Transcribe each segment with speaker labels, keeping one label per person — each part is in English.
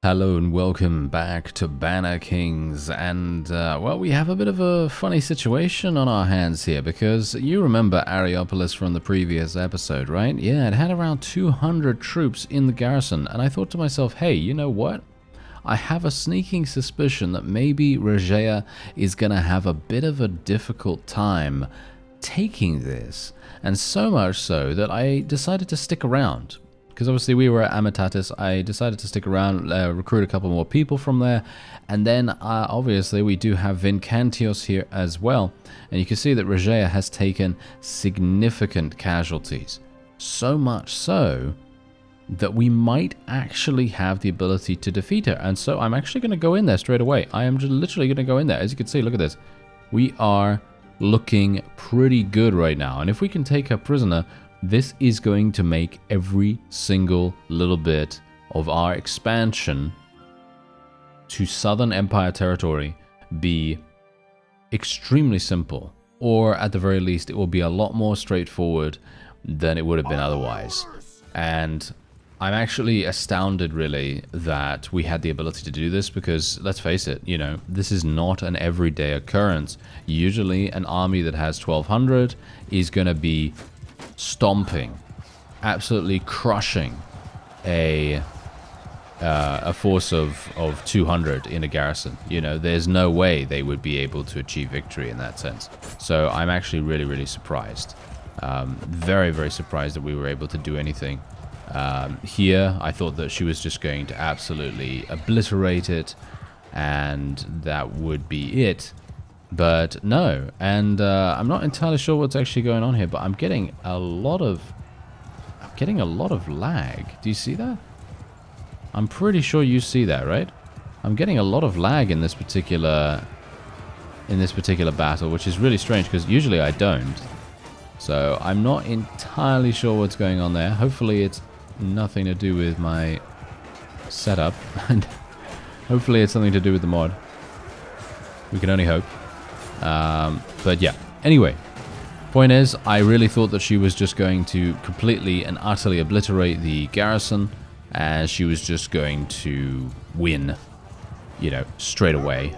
Speaker 1: Hello and welcome back to BannerKings, and well, we have a bit of a funny situation on our hands here, because you remember Areopolis from the previous episode, right? Yeah, it had around 200 troops in the garrison, and I thought to myself, hey, you know what? I have a sneaking suspicion that maybe Regea is going to have a bit of a difficult time taking this, and so much so that I decided to stick around. Because obviously we were at Amitatis, I decided to stick around, recruit a couple more people from there, and then obviously we do have Vincantios here as well, and you can see that Regea has taken significant casualties, so much so that we might actually have the ability to defeat her. And so I'm actually going to go in there straight away. I am just literally going to go in there. As you can see, look at this. We are looking pretty good right now, and if we can take her prisoner, this is going to make every single little bit of our expansion to Southern Empire territory be extremely simple, or at the very least it will be a lot more straightforward than it would have been otherwise. And I'm actually astounded really that we had the ability to do this, because let's face it, you know, this is not an everyday occurrence. Usually an army that has 1200 is going to be stomping, absolutely crushing a force of 200 in a garrison. You know, there's no way they would be able to achieve victory in that sense. So I'm actually really surprised. Very, very surprised that we were able to do anything. Here, I thought that she was just going to absolutely obliterate it, and that would be it. But no, and I'm not entirely sure what's actually going on here, but I'm getting a lot of lag. Do you see that? I'm pretty sure you see that, right? I'm getting a lot of lag in this particular battle, which is really strange because usually I don't. So I'm not entirely sure what's going on there. Hopefully it's nothing to do with my setup, and hopefully it's something to do with the mod. We can only hope. But yeah, anyway, point is, I really thought that she was just going to completely and utterly obliterate the garrison, and she was just going to win, you know, straight away.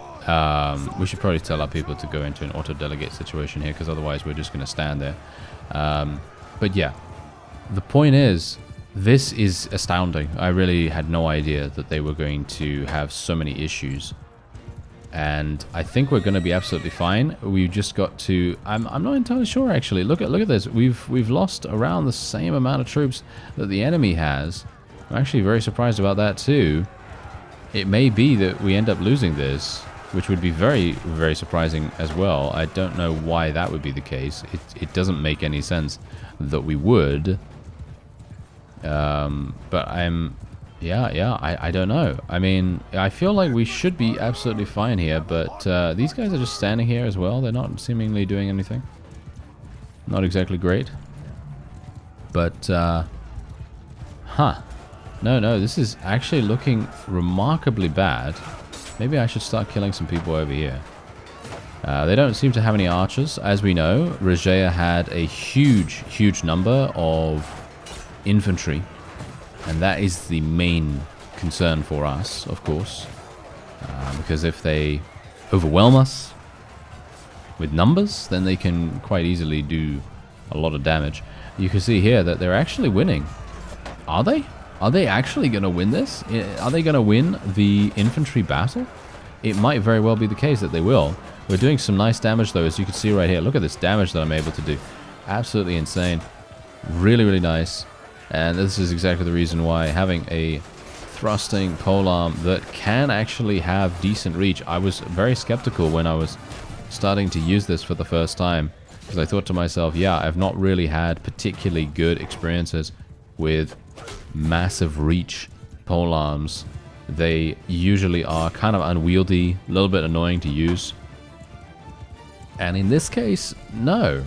Speaker 1: We should probably tell our people to go into an auto-delegate situation here, because otherwise we're just going to stand there. But yeah, the point is, this is astounding. I really had no idea that they were going to have so many issues. And I think we're going to be absolutely fine. We've just got to... I'm not entirely sure, actually. Look at this. We've lost around the same amount of troops that the enemy has. I'm actually very surprised about that, too. It may be that we end up losing this, which would be very, very surprising as well. I don't know why that would be the case. It doesn't make any sense that we would. But I'm... Yeah, I don't know. I mean, I feel like we should be absolutely fine here, but these guys are just standing here as well. They're not seemingly doing anything. Not exactly great. But, No, this is actually looking remarkably bad. Maybe I should start killing some people over here. They don't seem to have any archers. As we know, Regea had a huge number of infantry. And that is the main concern for us, of course. Because if they overwhelm us with numbers, then they can quite easily do a lot of damage. You can see here that they're actually winning. Are they? Are they actually going to win this? Are they going to win the infantry battle? It might very well be the case that they will. We're doing some nice damage, though, as you can see right here. Look at this damage that I'm able to do. Absolutely insane. Really nice. And this is exactly the reason why having a thrusting polearm that can actually have decent reach. I was very skeptical when I was starting to use this for the first time, because I thought to myself, yeah, I've not really had particularly good experiences with massive reach polearms. They usually are kind of unwieldy, a little bit annoying to use. And in this case, no,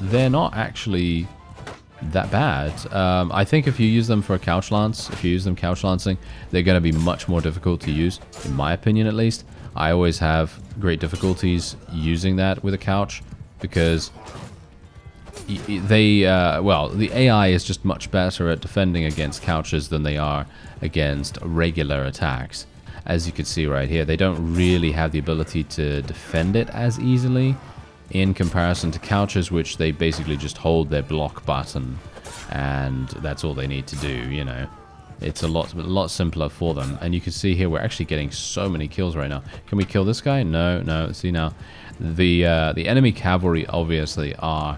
Speaker 1: they're not actually that bad. I think if you use them for a couch lance, if you use them couch lancing, they're going to be much more difficult to use, in my opinion at least. I always have great difficulties using that with a couch, because well, the AI is just much better at defending against couches than they are against regular attacks. As you can see right here, they don't really have the ability to defend it as easily in comparison to couches, which they basically just hold their block button and that's all they need to do, you know. It's a lot simpler for them. And you can see here we're actually getting so many kills right now. Can we kill this guy? No. See now, the enemy cavalry obviously are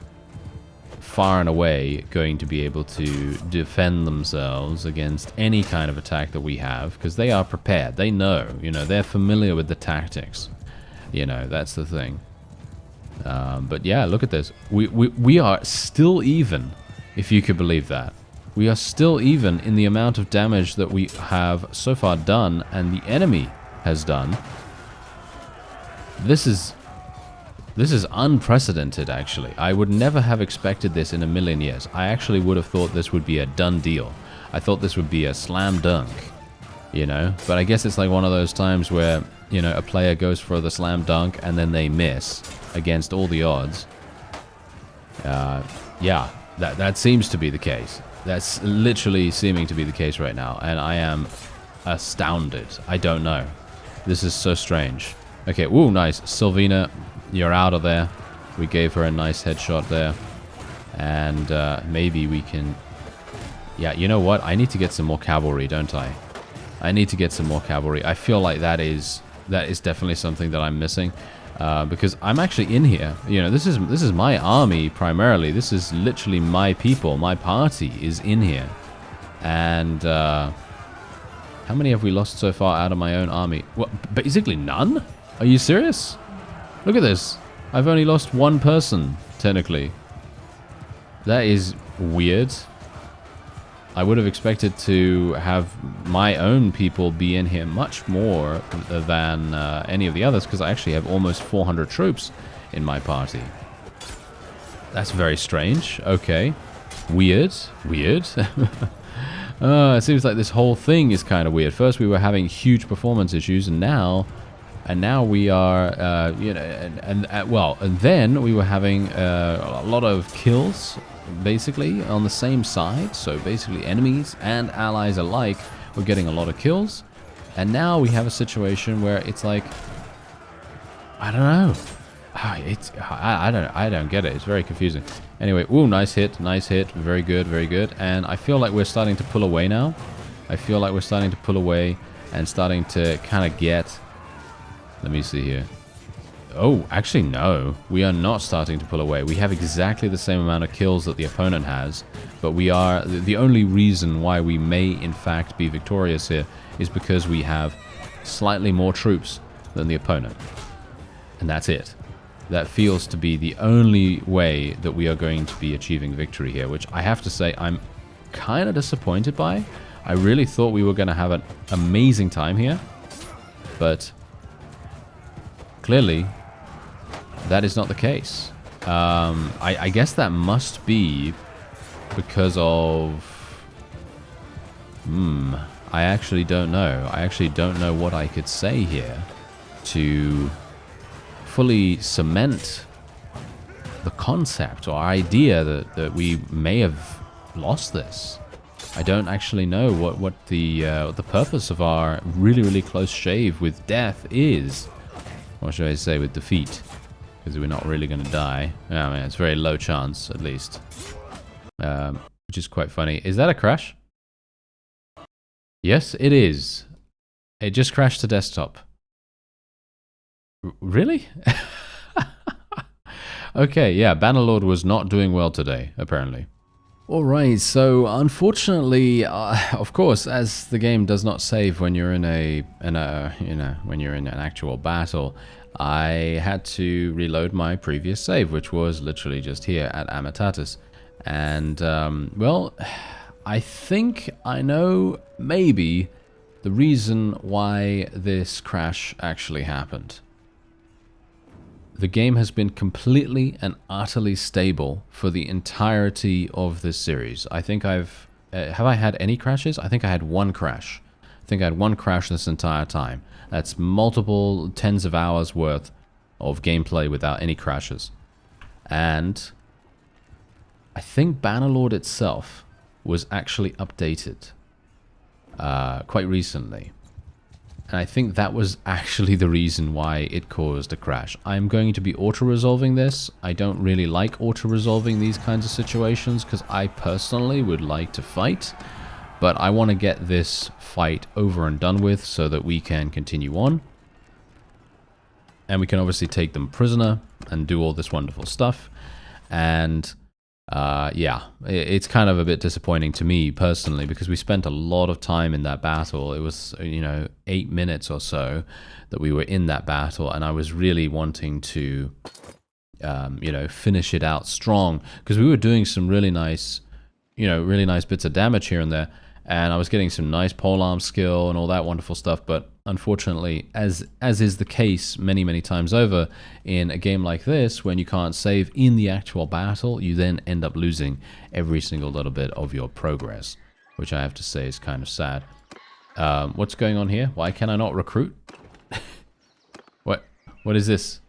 Speaker 1: far and away going to be able to defend themselves against any kind of attack that we have, because they are prepared. They know, you know, they're familiar with the tactics. You know, that's the thing. But yeah, look at this. We are still even, if you could believe that. We are still even in the amount of damage that we have so far done and the enemy has done. This is unprecedented, actually. I would never have expected this in a million years. I actually would have thought this would be a done deal. I thought this would be a slam dunk, you know? But I guess it's like one of those times where, you know, a player goes for the slam dunk and then they miss against all the odds. Yeah, that seems to be the case. That's literally seeming to be the case right now, and I am astounded. I don't know. This is so strange. Okay, ooh, nice. Sylvina, you're out of there. We gave her a nice headshot there. And maybe we can... Yeah, you know what? I need to get some more cavalry, don't I? I need to get some more cavalry. I feel like that is definitely something that I'm missing. Because I'm actually in here. You know, this is my army primarily. This is literally my people. My party is in here. And how many have we lost so far out of my own army? What, basically none? Are you serious? Look at this. I've only lost one person, technically. That is weird. I would have expected to have my own people be in here much more than any of the others, because I actually have almost 400 troops in my party. That's very strange. Okay. Weird. It seems like this whole thing is kind of weird. First we were having huge performance issues, and now we are, you know, and then we were having a lot of kills, basically, on the same side. So basically enemies and allies alike were getting a lot of kills. And now we have a situation where it's like, I don't know. I don't get it. It's very confusing. Anyway, ooh, nice hit. Very good. And I feel like we're starting to pull away now. I feel like we're starting to pull away and starting to kind of get... Let me see here. Oh, actually, no. We are not starting to pull away. We have exactly the same amount of kills that the opponent has, but we are... The only reason why we may, in fact, be victorious here is because we have slightly more troops than the opponent. And that's it. That feels to be the only way that we are going to be achieving victory here, which I have to say I'm kind of disappointed by. I really thought we were going to have an amazing time here, but clearly that is not the case. I guess that must be because of... I actually don't know. I actually don't know what I could say here to fully cement the concept or idea that we may have lost this. I don't actually know what the purpose of our really close shave with death is. Or should I say with defeat? Because we're not really going to die. I mean, it's very low chance, at least. Which is quite funny. Is that a crash? Yes, it is. It just crashed to desktop. Really? Okay, yeah, Bannerlord was not doing well today, apparently. Alright, so unfortunately, of course, as the game does not save when you're in when you're in an actual battle, I had to reload my previous save, which was literally just here at Amatatus. And, well, I think I know maybe the reason why this crash actually happened. The game has been completely and utterly stable for the entirety of this series. I think have I had any crashes? I think I had one crash. I think I had one crash this entire time. That's multiple tens of hours worth of gameplay without any crashes. And I think Bannerlord itself was actually updated quite recently. And I think that was actually the reason why it caused a crash. I'm going to be auto-resolving this. I don't really like auto-resolving these kinds of situations because I personally would like to fight. But I want to get this fight over and done with so that we can continue on. And we can obviously take them prisoner and do all this wonderful stuff. And yeah, it's kind of a bit disappointing to me personally because we spent a lot of time in that battle. It was, 8 minutes or so that we were in that battle, and I was really wanting to, finish it out strong because we were doing some really nice bits of damage here and there, and I was getting some nice polearm skill and all that wonderful stuff. But unfortunately, as is the case many times over in a game like this, when you can't save in the actual battle, you then end up losing every single little bit of your progress, which I have to say is kind of sad. What's going on here? Why can I not recruit? What is this?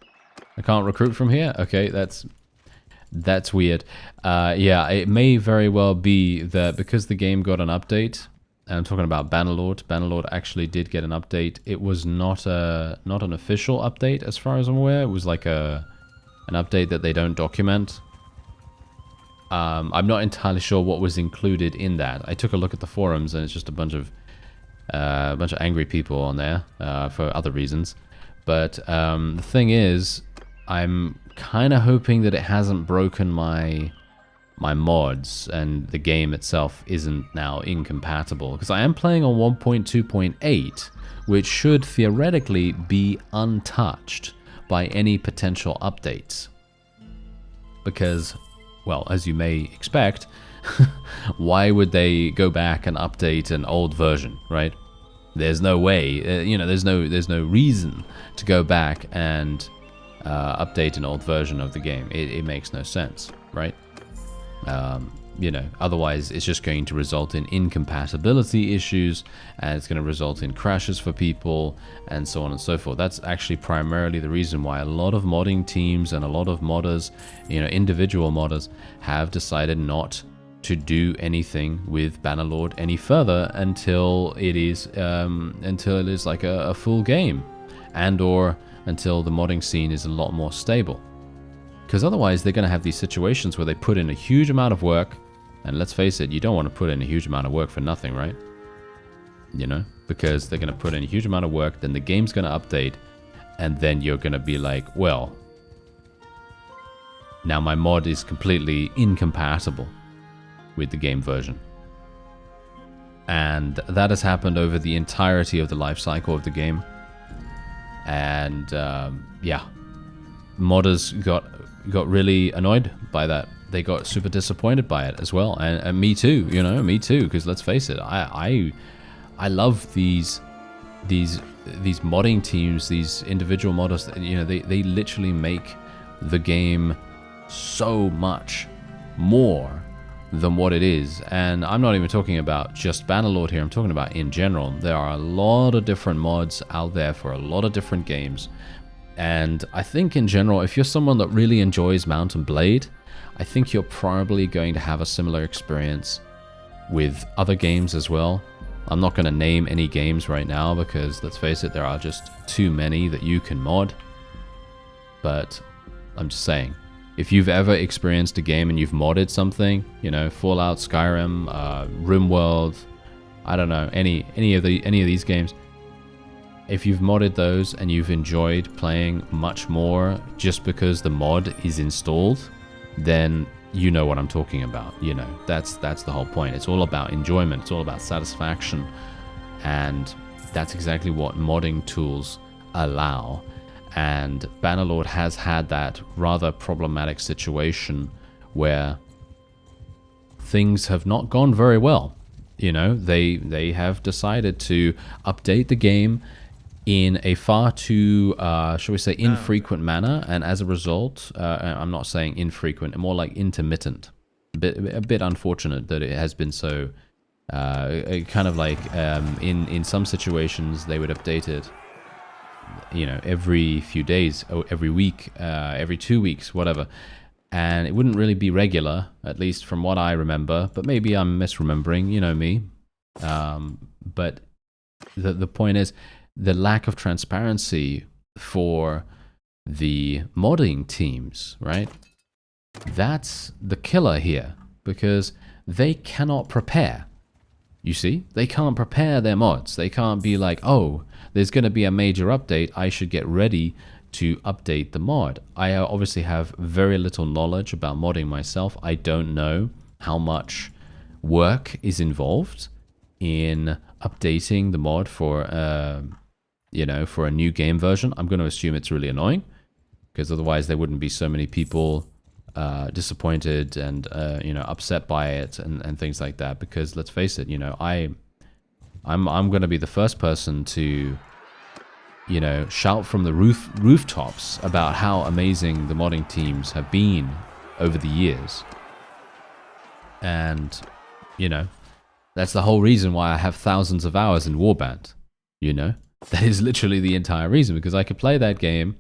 Speaker 1: I can't recruit from here? Okay, that's weird. Yeah, it may very well be that because the game got an update, and I'm talking about Bannerlord. Bannerlord actually did get an update. It was not an official update as far as I'm aware. It was like an update that they don't document. I'm not entirely sure what was included in that. I took a look at the forums and it's just a bunch of angry people on there for other reasons. But the thing is, I'm kind of hoping that it hasn't broken my mods and the game itself isn't now incompatible, because I am playing on 1.2.8, which should theoretically be untouched by any potential updates. Because, well, as you may expect, why would they go back and update an old version, right? There's no way, there's no reason to go back and update an old version of the game. It makes no sense, right? Otherwise it's just going to result in incompatibility issues, and it's going to result in crashes for people, and so on and so forth. That's actually primarily the reason why a lot of modding teams and a lot of modders, individual modders, have decided not to do anything with Bannerlord any further until it is like a full game, and or until the modding scene is a lot more stable. Because otherwise they're going to have these situations where they put in a huge amount of work, and let's face it, you don't want to put in a huge amount of work for nothing, right? Because they're going to put in a huge amount of work, then the game's going to update, and then you're going to be like, well, now my mod is completely incompatible with the game version. And that has happened over the entirety of the life cycle of the game. And yeah, modders got really annoyed by that. They got super disappointed by it as well, and me too. Me too. Because let's face it, I love these modding teams, these individual modders. They literally make the game so much more than what it is. And I'm not even talking about just Bannerlord here. I'm talking about in general. There are a lot of different mods out there for a lot of different games. And I think in general, if you're someone that really enjoys Mount and Blade, I think you're probably going to have a similar experience with other games as well. I'm not going to name any games right now because, let's face it, there are just too many that you can mod. But I'm just saying, if you've ever experienced a game and you've modded something, Fallout, Skyrim, RimWorld, I don't know, any of these games, if you've modded those and you've enjoyed playing much more just because the mod is installed, then you know what I'm talking about. That's the whole point. It's all about enjoyment. It's all about satisfaction, and that's exactly what modding tools allow. And Bannerlord has had that rather problematic situation where things have not gone very well. They have decided to update the game in a far too, shall we say, infrequent manner, and as a result, I'm not saying infrequent, more like intermittent. A bit unfortunate that it has been so, kind of like, in some situations they would update it, every few days, or every week, every 2 weeks, whatever. and it wouldn't really be regular, at least from what I remember, but maybe I'm misremembering, you know me. But the point is, the lack of transparency for the modding teams, right? That's the killer here, because they cannot prepare. You see, they can't prepare their mods. They can't be like, oh, there's going to be a major update, I should get ready to update the mod. I obviously have very little knowledge about modding myself. I don't know how much work is involved in updating the mod for, you know, for a new game version. I'm going to assume it's really annoying, because otherwise there wouldn't be so many people disappointed and you know, upset by it and things like that. Because let's face it, you know, I'm going to be the first person to, you know, shout from the rooftops about how amazing the modding teams have been over the years. And you know, that's the whole reason why I have thousands of hours in Warband. You know, that is literally the entire reason, because I could play that game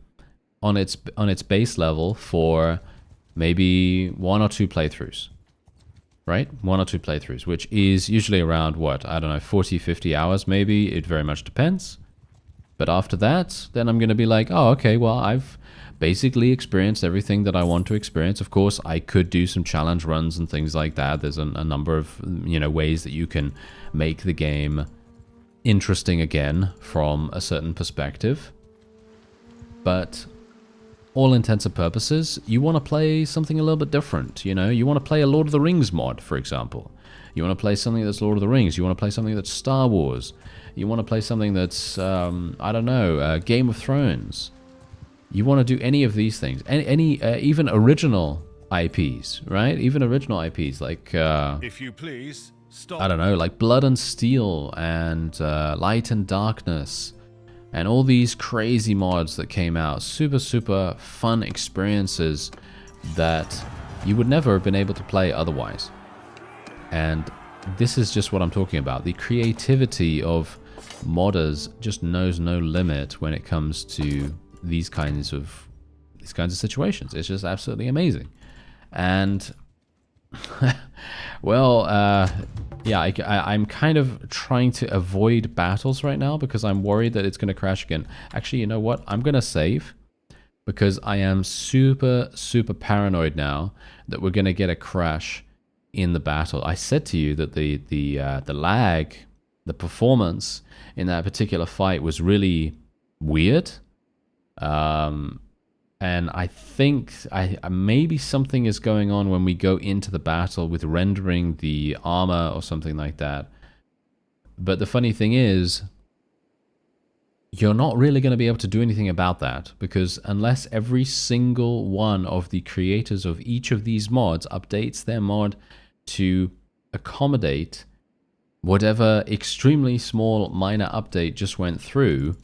Speaker 1: on its base level for maybe 1 or 2 playthroughs, right? 1 or 2 playthroughs, which is usually around, what, I don't know, 40, 50 hours maybe. It very much depends. But after that, then I'm going to be like, oh, okay, well, I've basically experienced everything that I want to experience. Of course, I could do some challenge runs and things like that. There's a number of, you know, ways that you can make the game interesting again from a certain perspective. But all intents and purposes, you want to play something a little bit different, you know? You want to play a Lord of the Rings mod, for example. You want to play something that's Lord of the Rings. You want to play something that's Star Wars. You want to play something that's, I don't know, Game of Thrones. You want to do any of these things. Any even original IPs, right? Even original IPs like,
Speaker 2: if you please, stop.
Speaker 1: I don't know, like Blood and Steel and Light and Darkness. And all these crazy mods that came out. Super, super fun experiences that you would never have been able to play otherwise. And this is just what I'm talking about. The creativity of modders just knows no limit when it comes to these kinds of situations. It's just absolutely amazing. And well, yeah, I'm kind of trying to avoid battles right now because I'm worried that it's going to crash again. Actually, you know what? I'm going to save because I am super, super paranoid now that we're going to get a crash in the battle. I said to you that the lag, the performance in that particular fight was really weird. And I think maybe something is going on when we go into the battle with rendering the armor or something like that. But the funny thing is, you're not really going to be able to do anything about that, because unless every single one of the creators of each of these mods updates their mod to accommodate whatever extremely small minor update just went through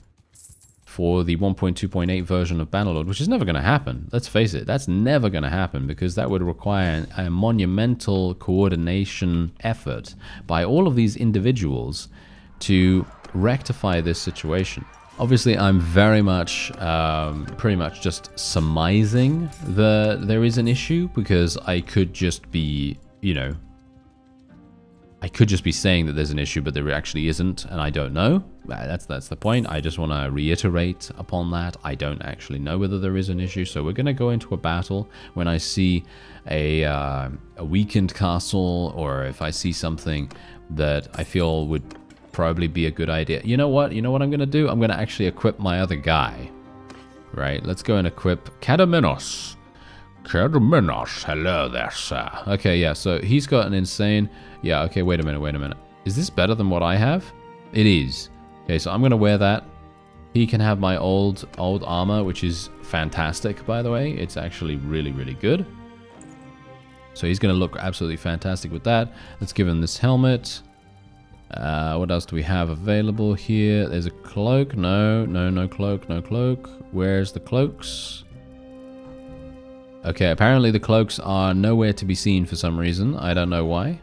Speaker 1: for the 1.2.8 version of Bannerlord, which is never going to happen. Let's face it, that's never going to happen, because that would require a monumental coordination effort by all of these individuals to rectify this situation. Obviously, I'm very much, pretty much just surmising that there is an issue, because I could just be, you know, I could just be saying that there's an issue, but there actually isn't, and I don't know. That's the point. I just want to reiterate upon that. I don't actually know whether there is an issue, so we're going to go into a battle when I see a weakened castle, or if I see something that I feel would probably be a good idea. You know what? You know what I'm going to do? I'm going to actually equip my other guy. Right, let's go and equip Kadaminos. Kadaminos, hello there, sir. Okay, yeah, so he's got an insane... Yeah, okay, wait a minute. Is this better than what I have? It is. Okay, so I'm going to wear that. He can have my old armor, which is fantastic, by the way. It's actually really, really good. So he's going to look absolutely fantastic with that. Let's give him this helmet. What else do we have available here? There's a cloak. No cloak. Where's the cloaks? Okay, apparently the cloaks are nowhere to be seen for some reason. I don't know why.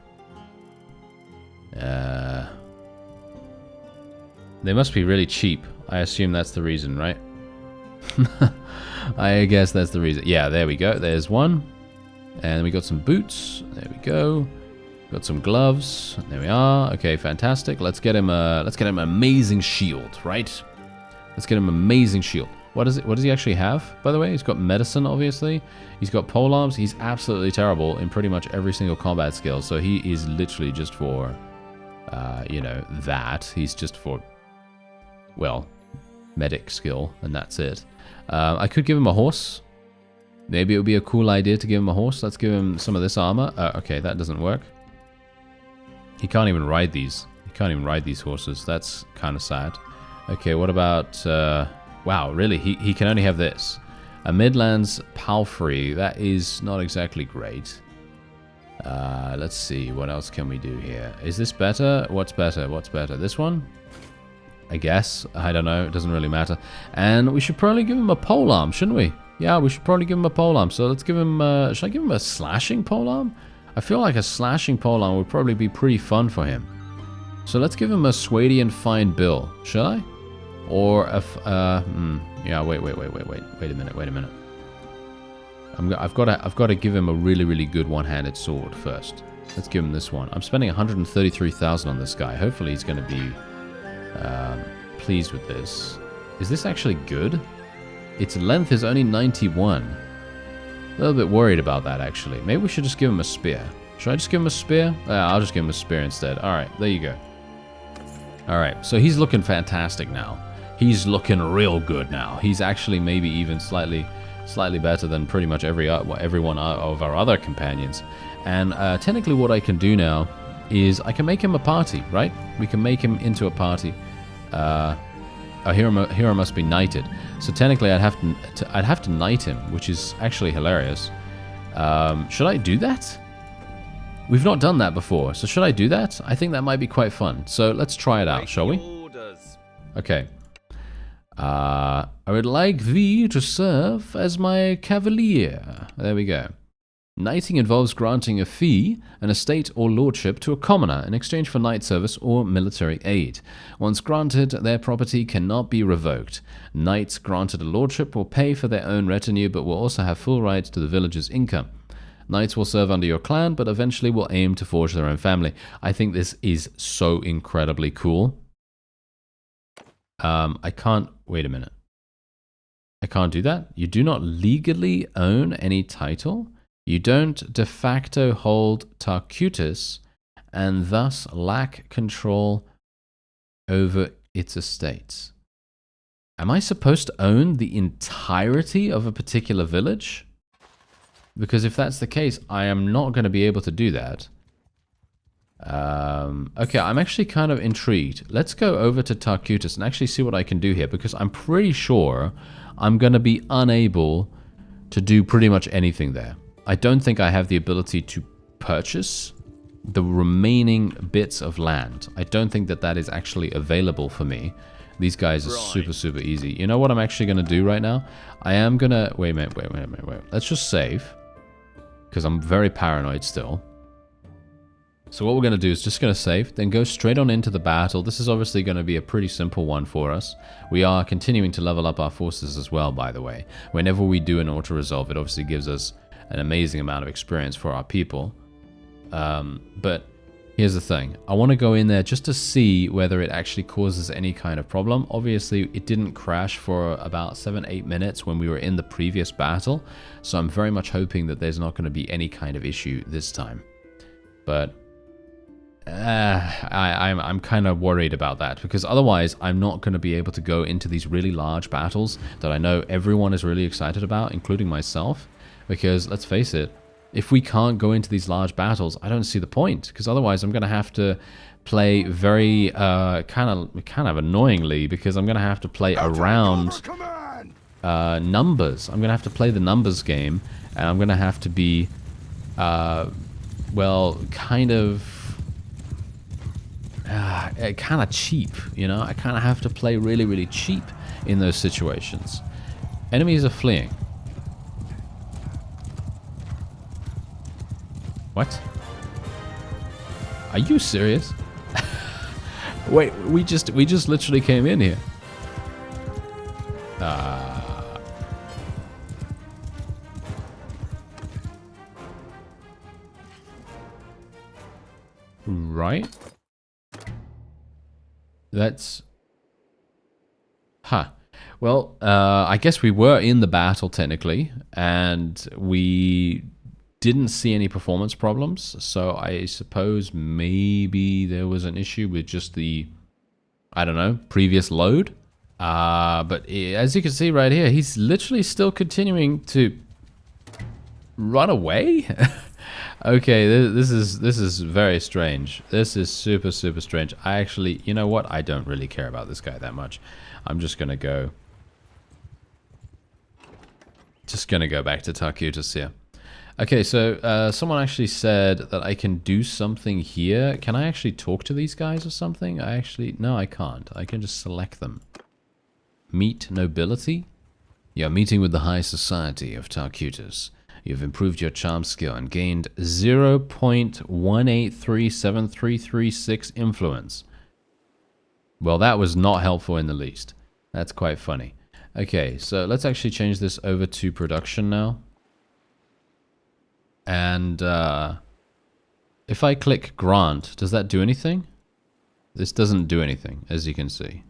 Speaker 1: They must be really cheap. I assume that's the reason, right? I guess that's the reason. Yeah, there we go. There's one. And we got some boots. There we go. Got some gloves. There we are. Okay, fantastic. Let's get him an amazing shield, right? Let's get him an amazing shield. What does he actually have, by the way? He's got medicine, obviously. He's got polearms. He's absolutely terrible in pretty much every single combat skill. So he is literally just for, you know, that. He's just for, well, medic skill, and that's it. I could give him a horse. Maybe it would be a cool idea to give him a horse. Let's give him some of this armor. Okay, that doesn't work. He can't even ride these. He can't even ride these horses. That's kind of sad. Okay, what about... wow, really? He can only have this. A Midlands Palfrey. That is not exactly great. Let's see. What else can we do here? Is this better? What's better? What's better? This one? I guess. I don't know. It doesn't really matter. And we should probably give him a polearm, shouldn't we? Yeah, we should probably give him a polearm. So let's give him... should I give him a slashing polearm? I feel like a slashing polearm would probably be pretty fun for him. So let's give him a Swadian Fine Bill. Should I? Or a... yeah, wait a minute. I've got to give him a really good one-handed sword first. Let's give him this one. I'm spending 133,000 on this guy. Hopefully he's going to be pleased with this. Is this actually good? Its length is only 91. A little bit worried about that, actually. Maybe we should just give him a spear. Should I just give him a spear? Yeah, I'll just give him a spear instead. Alright, there you go. Alright, so he's looking fantastic now. He's looking real good now. He's actually maybe even slightly better than pretty much everyone of our other companions. And technically what I can do now is I can make him a party, right? We can make him into a party. A hero must be knighted. So technically I'd have to knight him, which is actually hilarious. Should I do that? We've not done that before, so should I do that? I think that might be quite fun. So let's try it out, shall we? Okay. I would like thee to serve as my cavalier. There we go. Knighting involves granting a fee, an estate or lordship to a commoner in exchange for knight service or military aid. Once granted, their property cannot be revoked. Knights granted a lordship will pay for their own retinue but will also have full rights to the village's income. Knights will serve under your clan but eventually will aim to forge their own family. I think this is so incredibly cool. I can't... Wait a minute. I can't do that? You do not legally own any title? You don't de facto hold Tarcutus and thus lack control over its estates. Am I supposed to own the entirety of a particular village? Because if that's the case, I am not going to be able to do that. Okay, I'm actually kind of intrigued. Let's go over to Tarcutus and actually see what I can do here, because I'm pretty sure I'm going to be unable to do pretty much anything there. I don't think I have the ability to purchase the remaining bits of land. I don't think that that is actually available for me. These guys are super easy. You know what I'm actually going to do right now? I am going to... Wait a minute. Let's just save. Because I'm very paranoid still. So what we're going to do is just going to save, then go straight on into the battle. This is obviously going to be a pretty simple one for us. We are continuing to level up our forces as well, by the way. Whenever we do an auto-resolve, it obviously gives us an amazing amount of experience for our people. But here's the thing. I want to go in there just to see whether it actually causes any kind of problem. Obviously, it didn't crash for about 7-8 minutes when we were in the previous battle. So I'm very much hoping that there's not going to be any kind of issue this time. But I'm kind of worried about that, because otherwise I'm not going to be able to go into these really large battles that I know everyone is really excited about, including myself. Because let's face it, if we can't go into these large battles, I don't see the point. Because otherwise, I'm going to have to play very kind of annoyingly, because I'm going to have to play around numbers. I'm going to have to play the numbers game, and I'm going to have to be, well, kind of cheap. You know, I kind of have to play really cheap in those situations. Enemies are fleeing. What? Are you serious? Wait, we just literally came in here. Right? That's... Huh. Well, I guess we were in the battle technically, and we didn't see any performance problems, so I suppose maybe there was an issue with just the, I don't know, previous load. But as you can see right here, he's literally still continuing to run away. Okay, this is very strange. This is super strange. I actually, you know what? I don't really care about this guy that much. I'm just gonna go. Just gonna go back to Tarkutis here. Okay, so someone actually said that I can do something here. Can I actually talk to these guys or something? No, I can't. I can just select them. Meet nobility? You're meeting with the high society of Tarkutis. You've improved your charm skill and gained 0.1837336 influence. Well, that was not helpful in the least. That's quite funny. Okay, so let's actually change this over to production now. And if I click grant, does that do anything? This doesn't do anything, as you can see.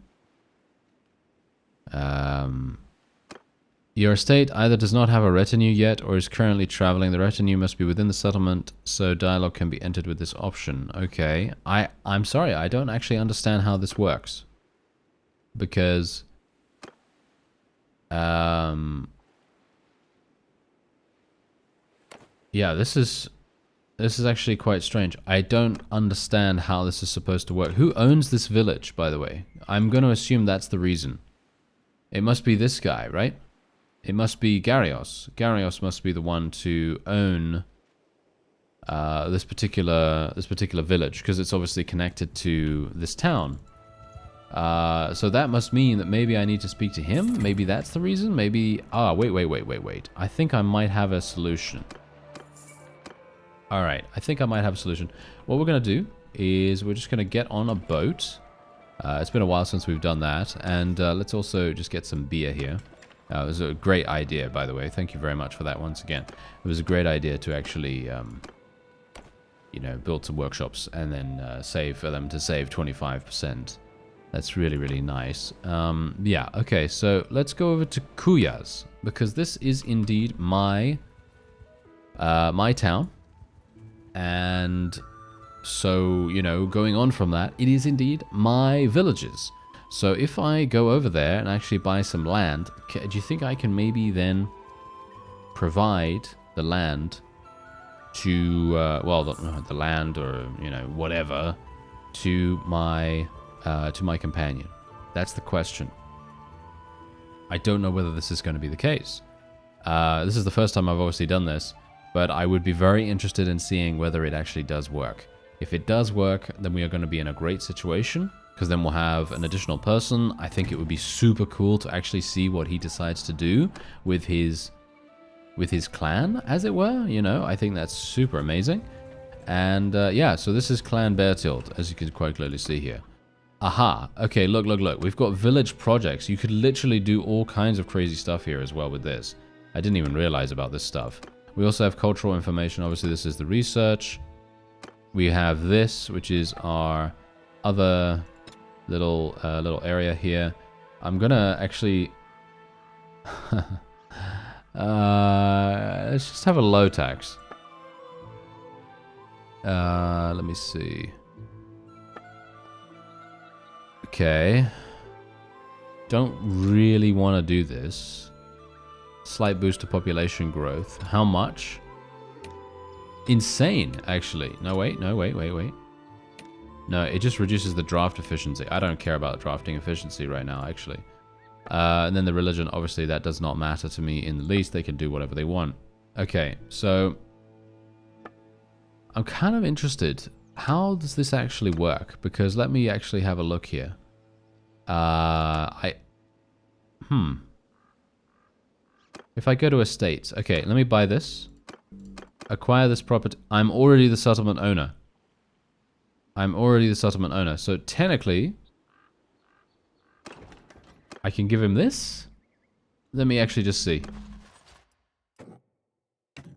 Speaker 1: Your estate either does not have a retinue yet or is currently traveling. The retinue must be within the settlement, so dialogue can be entered with this option. Okay, I'm sorry, I don't actually understand how this works. Because... yeah, this is actually quite strange. I don't understand how this is supposed to work. Who owns this village, by the way? I'm going to assume that's the reason. It must be this guy, right? It must be Garios. Garios must be the one to own this particular village, because it's obviously connected to this town. So that must mean that maybe I need to speak to him. Maybe that's the reason. Maybe... ah, wait. I think I might have a solution. Alright, I think I might have a solution. What we're going to do is we're just going to get on a boat. It's been a while since we've done that. And let's also just get some beer here. It was a great idea, by the way. Thank you very much for that once again. It was a great idea to actually, you know, build some workshops and then save for them to save 25%. That's really nice. Yeah, okay, so let's go over to Kuyaz, because this is indeed my my town. And so, you know, going on from that, it is indeed my villages. So if I go over there and actually buy some land, do you think I can maybe then provide the land to, well, the land or, you know, whatever, to my companion? That's the question. I don't know whether this is going to be the case. This is the first time I've obviously done this, but I would be very interested in seeing whether it actually does work. If it does work, then we are going to be in a great situation, because then we'll have an additional person. I think it would be super cool to actually see what he decides to do with his clan, as it were. You know, I think that's super amazing. And yeah, so this is Clan Beartilt, as you can quite clearly see here. Aha. Okay, look. We've got village projects. You could literally do all kinds of crazy stuff here as well with this. I didn't even realize about this stuff. We also have cultural information. Obviously, this is the research. We have this, which is our other little area here. I'm gonna actually... let's just have a low tax. Let me see. Okay. Don't really want to do this. Slight boost to population growth. How much? Insane, actually. No, wait. No, it just reduces the draft efficiency. I don't care about drafting efficiency right now, actually. And then the religion, obviously, that does not matter to me in the least. They can do whatever they want. Okay, so... I'm kind of interested. How does this actually work? Because let me actually have a look here. If I go to estates, okay, let me buy this. Acquire this property. I'm already the settlement owner. So technically, I can give him this. Let me actually just see.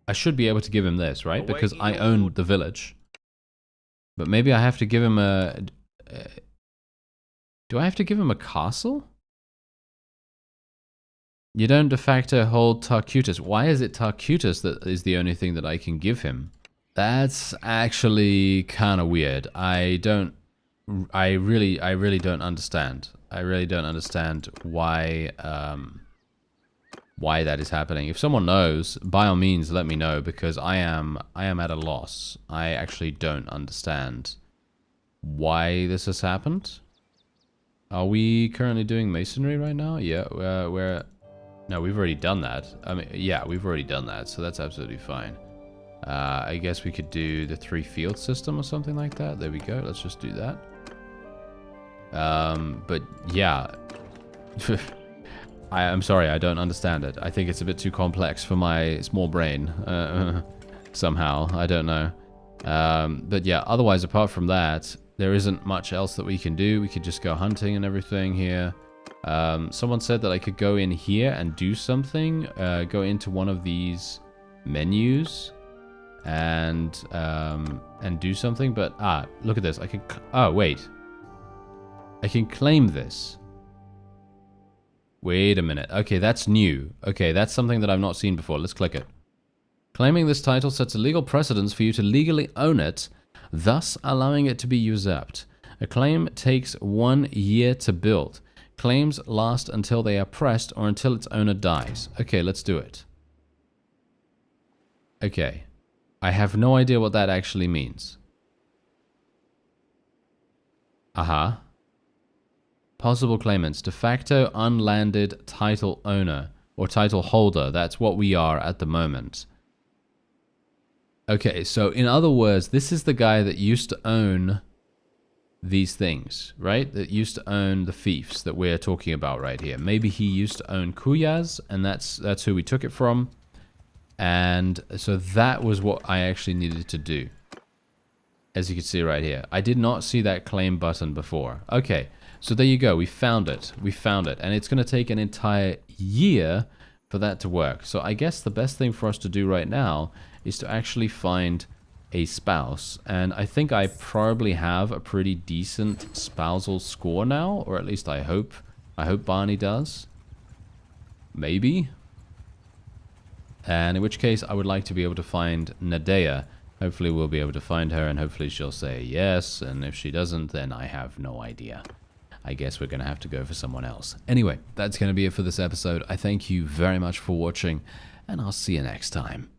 Speaker 1: I should be able to give him this, right? Because I own the village. But maybe I have to give him a... do I have to give him a castle? You don't de facto hold Tarcutus. Why is it Tarcutus that is the only thing that I can give him? That's actually kind of weird. I really don't understand. I really don't understand why that is happening. If someone knows, by all means let me know, because I am at a loss. I actually don't understand why this has happened. Are we currently doing masonry right now? Yeah, no, we've already done that. I mean, yeah, we've already done that, so that's absolutely fine. I guess we could do the 3 field system or something like that. There we go. Let's just do that. But yeah, I'm sorry, I don't understand it. I think it's a bit too complex for my small brain. Somehow, I don't know. But yeah, otherwise, apart from that, there isn't much else that we can do. We could just go hunting and everything here. Someone said that I could go in here and do something. Go into one of these menus and do something. But look at this. I can. Oh wait. I can claim this. Wait a minute. Okay, that's new. Okay, that's something that I've not seen before. Let's click it. Claiming this title sets a legal precedence for you to legally own it, thus allowing it to be usurped. A claim takes 1 year to build. Claims last until they are pressed or until its owner dies. Okay, let's do it. Okay. I have no idea what that actually means. Aha. Possible claimants. De facto unlanded title owner or title holder. That's what we are at the moment. Okay, so in other words, this is the guy that used to own these things, right? That used to own the fiefs that we're talking about right here. Maybe he used to own Kuyaz, and that's who we took it from. And so that was what I actually needed to do. As you can see right here. I did not see that claim button before. Okay, so there you go. We found it. We found it. And it's going to take an entire year for that to work. So I guess the best thing for us to do right now is to actually find a spouse. And I think I probably have a pretty decent spousal score now. Or at least I hope. I hope Barney does. Maybe. And in which case I would like to be able to find Nadea. Hopefully we'll be able to find her, and hopefully she'll say yes, and if she doesn't, then I have no idea. I guess we're going to have to go for someone else. Anyway, that's going to be it for this episode. I thank you very much for watching, and I'll see you next time.